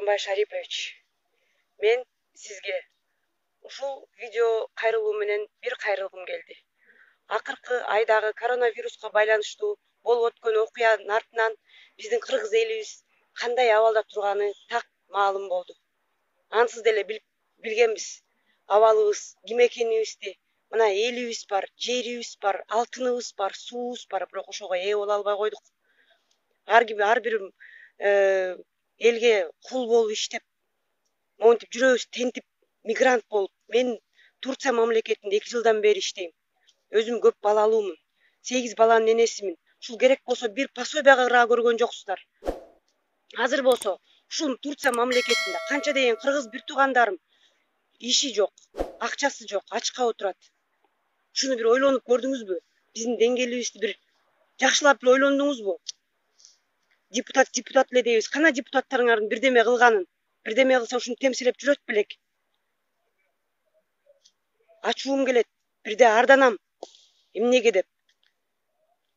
Тургунбай Шарипович, мен сизге ушул видео кайрылуу менен бир кайрылгым келди. Акыркы айдагы коронавируска байланыштуу болуп өткөн окуянын артынан биздин кыргыз элибиз кандай абалда турганы так маалым болду. Ансыз деле билгенбиз абалыбыз ким экенибизди. Мына элибиз бар, жерибиз бар, алтыныбыз бар, суубуз бар, бирок ошого ээ боло албай койдук. Ар бир элге кул болуп иштеп, монтип жүрөбүз, тентип, мигрант болуп. Мен Турция мамлекетинде 2 жылдан бери иштейм. Өзүм көп балалуумун. 8 баланын энесимин. Ушул керек болсо бир пособияга көргөн жоксуздар. Азыр болсо ушул Турция мамлекетинде канча деген кыргыз бир туугандарым иши жок, акчасы жок, ачка отурат. Шуну бир ойлонуп көрдүңүзбү? Биздин деңгээлибизди бир жакшылап бир ойлондуңузбу? Депутат эле дейбиз. Кана депутаттарыңардын бирдеме кылганын, бирдеме кылса ушуну темсилеп жүрөт белек. Ачуум келет, бирде арданам. Эмнеге деп?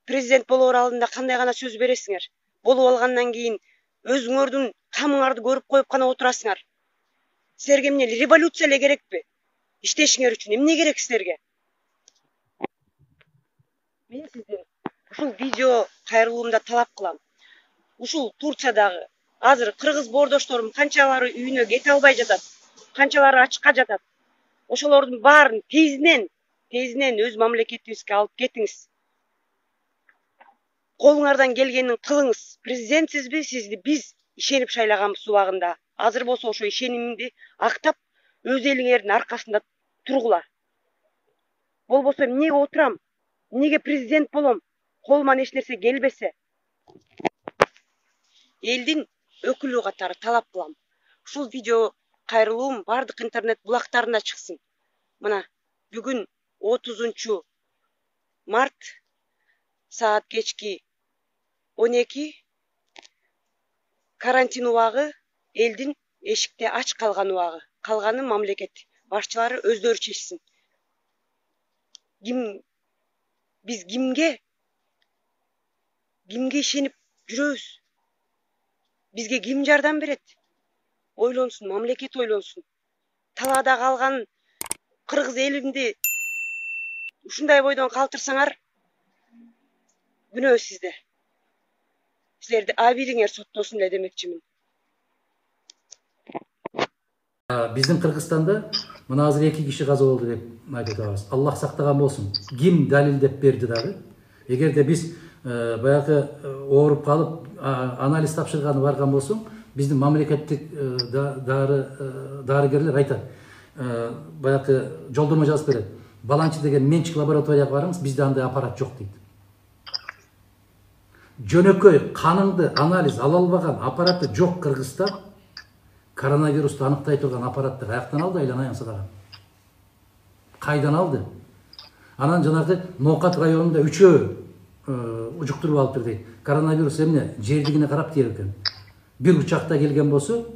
Президент болоор алдында кандай гана сөз бересиңер? Болуп алгандан кийин өзүңөрдүн камыңарды көрүп коюп гана отурасыңар. Силерге эмне революция эле керекпи? Иштешиңер үчүн эмне керек силерге? Мен сизден ушул видео кайрылуумда талап кылам. Ушул Турциядагы азыр кыргыз боордошторум канчалары үйүнө кете албай жатат, канчалары ачка жатат. Ошолордун баарын тезинен өз мамлекетибизге алып кетиңиз. Колуңардан келгенин кылыңыз. Президентсизби, сизди биз ишенип шайлаганбыз убагында. Азыр болсо ошо ишенимди актап, өз элиңердин аркасында тургула. Болбосо эмнеге отурам? Эмнеге президент болом? Колуман эч нерсе келбесе. Элдин өкүлү катары талап кылам. Ушул видео кайрылуум бардык интернет булактарына чыксын. Мына бүгүн 30 март саат кечки 12 карантин убагы, элдин эшикте ач калган убагы. Калганы мамлекет башчылары өздөрү чечсин. Биз кимге ишенип жүрөбүз? Бизге ким жардам берет? Ойлонсун, мамлекет ойлонсун. Талаада калган кыргыз элимди ушундай бойдон калтырсаңар, күнөө сизде. Силерди абийиңер соттосун эле демекчимин. Биздин Кыргызстанда мына азыр 2 киши каза болду деп айтып атабыз. Аллах сактаган болсун. Ким далилдеп берди дагы? Эгерде биз баягы ооруп калып анализ тапшырганы барган болсоң, биздин мамлекеттик дарыгерлер айтат. Баягы жолдомо жазып берет. Баланчы деген менчик лабораторияга барыңыз, бизде андай аппарат жок дейт. Жөнөкөй каныңды анализ ала албаган аппараты жок Кыргызста. Коронавирусту аныктай турган аппаратты каяктан алды айланайын садаган? Кайдан алды? Анан жанагы Ноокат районунда 3 уjuктуруп алыптыр дейт. Коронавирус эмне? Жердигине карап тиер экен. Бир учакта келген болсо,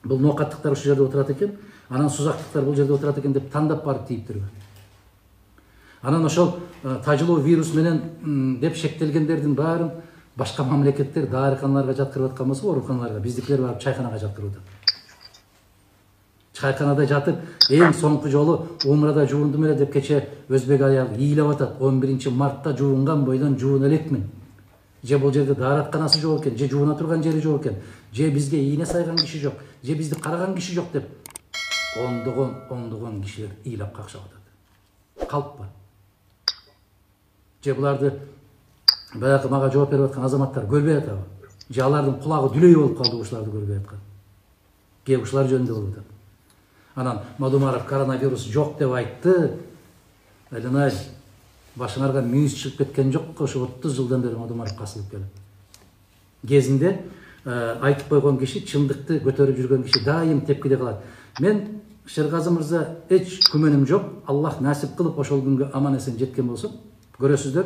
бул Ноокаттыктар ушул жерде отурат экен, анан Сузактыктар бул жерде отурат экен деп тандап барып тийиптир. Анан ошол тажылуу вирус менен деп шектелгендердин баарын башка мамлекеттер дарыканаларга жаткырып аткан болсо, ооруканаларга, биздикилер барып чайканага жаткырып атат. Чайканада жатып, эң соңку жолу умрада жуундум эле деп кече өзбек аялы ыйлап атат. 11 мартта жуунган бойдон жуун элекмин. Же бул жерде дааратканасы жок экен, же жууна турган жери жок экен, же бизге ийне сайган киши жок, же бизди караган киши жок деп ондогон кишилер ыйлап какшап атат. Калппы. Же буларды баягы мага жооп берип аткан азаматтар көрбөй атабы? Же алардын кулагы дүлөй болуп калды ушуларды көрбөй аткан? Кээ ушулар жөнүндө болуп атат. Анан Мадумаров коронавирус жок деп айтты. Айланай, башыңарга мүйүз чыгып кеткен жок, ошо 30 жылдан бери Мадумаров касылып келет. Кезинде айтып койгон киши, чындыкты көтөрүп жүргөн киши дайым тепкиде калат. Мен Шергази мырза эч күмөнүм жок. Аллах насип кылып ошол күнгө аман эсен жеткен болсо, көрөсүздөр,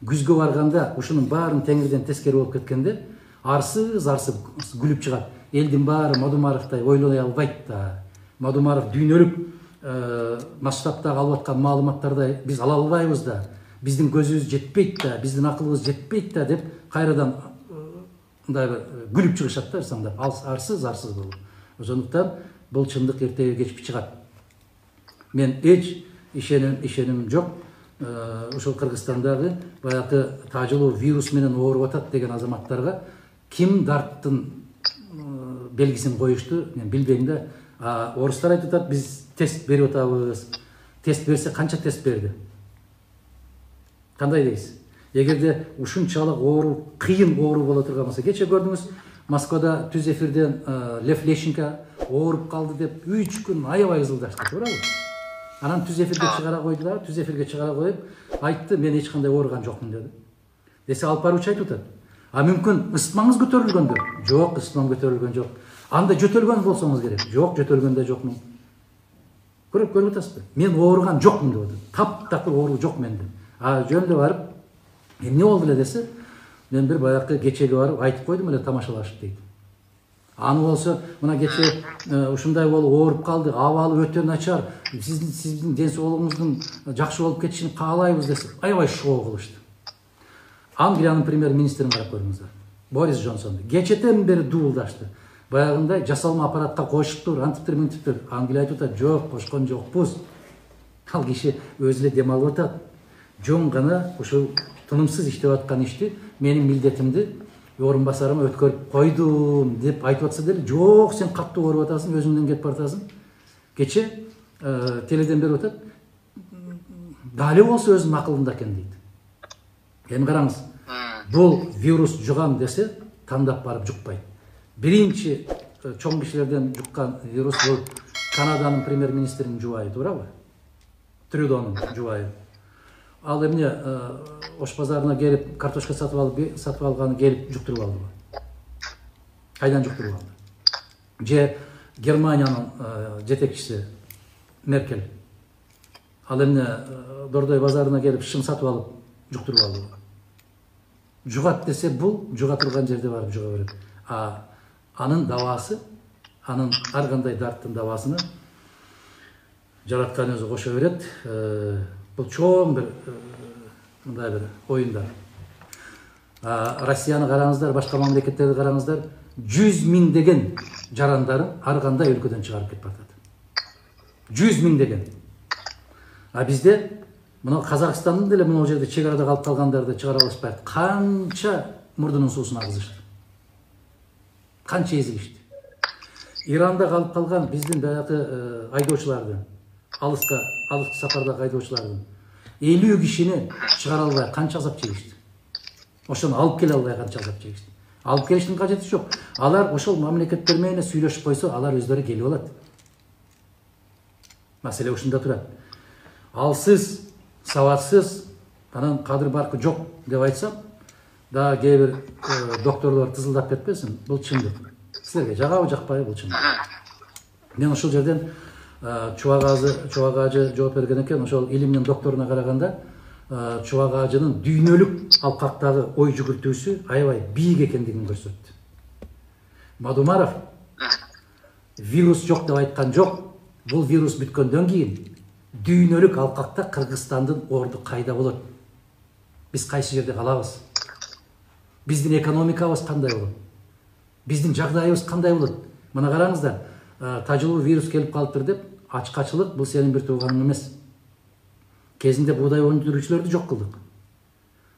күзгө барганда ушунун баарын теңирден тескери болуп кеткенде, арсыз күлүп чыгат. Элдин баары Мадумаровтай ойлоной албайт да. Мадумаров дүйнөлүк масштабтагы алып аткан маалыматтарды биз ала албайбыз да. Биздин көзүбүз жетпейт да, биздин акылыбыз жетпейт да деп кайрадан мындай күлүп чыгышат да, арсыз болуп. Ошондуктан бул чындык эртеге кеч чыгат. Мен эч ишеним жок. Ошол Кыргызстандагы баягы тажылуу вирус менен ооруп атат деген азаматтарга ким дарттын белгисин коюшту мен билбейм да. Орустар айтып атат, биз тест берип атабыз. Тест берсе канча тест берди? Кандай дейсиз? Эгерде ушунчалык оору, кыйын оору боло турган болсо, кече көрдүңүз, Москвада түз эфирден Лев Лещенко ооруп калды деп 3 күн аябай ызылдашты, туурабы? Анан түз эфирге чыгара койду да, түз эфирге чыгара коюп, айтты, мен эч кандай ооруган жокмун деди. Десе алып баруучу айтып атат. Мүмкүн ысытмаңыз көтөрүлгөндүр? Жок, ысытмам көтөрүлгөн жок. Анда жөтөлгөн болсоңуз керек. Жок, жөтөлгөн да жокмун. Көрүп атасызбы? Мен ооруган жокмун деп атат. Таптакыр оору жок менде. Жөнүндө барып, эмне болду эле десе, мен бир баягы кечеге барып айтып койдум эле тамашалашып дейт. Аны болсо, мына кече ушундай болуп ооруп калды, абалы өтө начар, сиздин ден соолугуңуздун жакшы болуп кетишин каалайбыз десе, аябай шоо кылышты. Англиянын премьер-министрин карап көрүңүздөр. Борис Джонсон кечеден бери дуулдашты. Баягындай жасалма аппаратка кошуптур, антиптир, мынтиптир. Англия айтып атат, жок, кошкон жокпуз. Ал киши өзү эле дем алып атат. Жон гана ушул тынымсыз иштеп аткан ишти менин милдетимди орун басарыма өткөрүп койдум деп айтып атса деле, жок, сен катуу ооруп атасың, өзүңдөн кетип баратасың. Кече теледен берип атат. Дали болсо өзүнүн акылында экен дейт. Эми караңыз, бул вирус жугам десе, тандап барып жукпайт. Биринчи чоң кишилерден жуккан вирус бул Канаданын премьер-министринин жубайы, туурабы? Трюдонун жубайы. Ал эмне ош базарына келип картошка сатып алганы келип жуктуруп алды. Кайдан жуктуруп алды? Же Германиянын жетекчиси Меркель. Ал эмне Дордой базарына келип шым сатып алып жуктуруп алды. Жугат десе, бул жуга турган жерде барып жуга берет. Анын дабасы, анын ар кандай дарттын дабасына жараткан өзү кошо берет. Бул чоң бир мындай бир оюндар. Россияны караңыздар, башка мамлекеттерди караңыздар, 100 миңдеген жарандарын ар кандай өлкөдөн чыгарып кетип атат. 100 миңдеген. Бизде мына Казакстандын деле мына жерде чек арада калып калгандарды чыгара алышпайт. Канча мурдунун суусун агызышты. Канча эзилишти. Иранда калып калган биздин баягы айдоочуларды, алыс сапардагы айдоочулардын 50 кишини чыгара албай канча азап чегишти. Ошону алып келе албай канча азап чегишти. Алып келиштин кажети жок. Алар ошол мамлекеттер менен сүйлөшүп койсо, алар өздөрү келип алат. Маселе ушунда турат. Алсыз, сабатсыз, анан кадыр баркы жок деп айтсам, да кээ бир докторлор тызылдап кетпесин, бул чындык. Силерге жагабы жакпайбы бул чындык. Мен ошол жерден Чубак ажы жооп берген экен, ошол илимдин докторуна караганда, Чубак ажынын дүйнөлүк алкактагы ой жүгүртүүсү аябай бийик экендигин көрсөттү. Мадумаров вирус жок деп айткан жок. Бул вирус бүткөндөн кийин дүйнөлүк алкакта Кыргызстандын орду кайда болот? Биз кайсы жерде калабыз? Биздин экономикабыз кандай болот? Биздин жагдайыбыз кандай болот? Мына караңыздар, тажылуу вирус келип калыптыр деп, ачкачылык бул сенин бир тууганың эмес. Кезинде буудай өндүрүүчүлөрдү жок кылдык.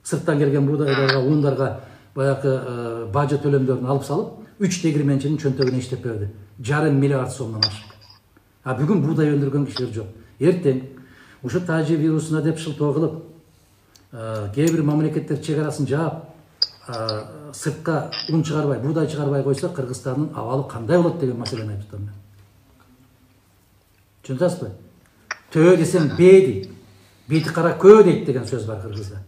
Сырттан келген буудайларга, ундарга баягы бажы төлөмдөрүн алып салып, 3 тегирменчинин чөнтөгүнө иштеп берди. 1,5 миллиард сомдон ашык. Бүгүн буудай өндүргөн кишилер жок. Эртең ушу тажы вирусуна деп шылтоо кылып, кээ бир мамлекеттер чек арасын жаап, сыртка ун чыгарбай, буудай чыгарбай койсо, Кыргызстандын абалы кандай болот деген маселени айтып атам мен. Түшүнүп атасызбы? Төө десең бе дейт, бети кара көө дейт деген сөз бар кыргызда.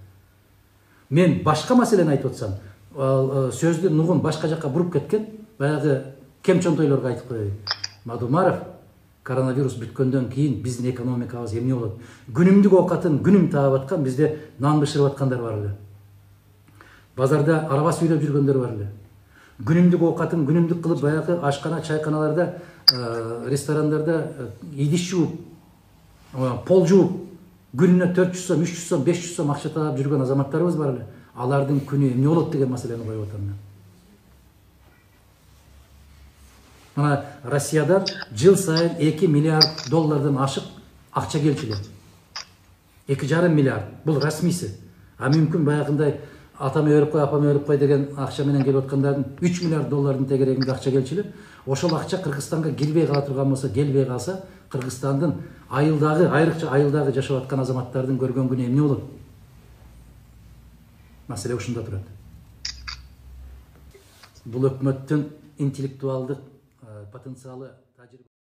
Мен башка маселени айтып атсам, сөздүн нугун башка жакка буруп кеткен, баягы кемчонтойлорго айтып коеюн. Мадумаров коронавирус бүткөндөн кийин биздин экономикабыз эмне болот? Күнүмдүк оокатын күнүм таап аткан, бизде нан бышырып аткандар бар эле. Базарда араба сүйлөп жүргөндөр бар эле. Күнүмдүк оокатын күнүмдүк кылып баягы ашкана, чайканаларда, ресторандарда идиш жууп, пол жууп, күнүнө 400 сом, 300 сом, 500 сом акча таап жүргөн азаматтарыбыз бар эле. Алардын күнү эмне болот деген маселени коюп атам мен. Мына Россиядан жыл сайын 2 миллиард доллардан ашық ақша келчү эле. 2,5 миллиард. Бұл расмиси. А мүмкін баягындай атам өлүп кой, апам өлүп кой деген акча менен келип аткандардын 3 миллиард доллардын тегерегинде акча келчү эле. Ошол акча Кыргызстанга кирбей кала турган болсо, келбей калса, Кыргызстандын айрыкча айылдагы жашап аткан азаматтардын көргөн күнү эмне болот? Маселе ушунда турат. Бул өкмөттүн интеллектуалдык потенциалы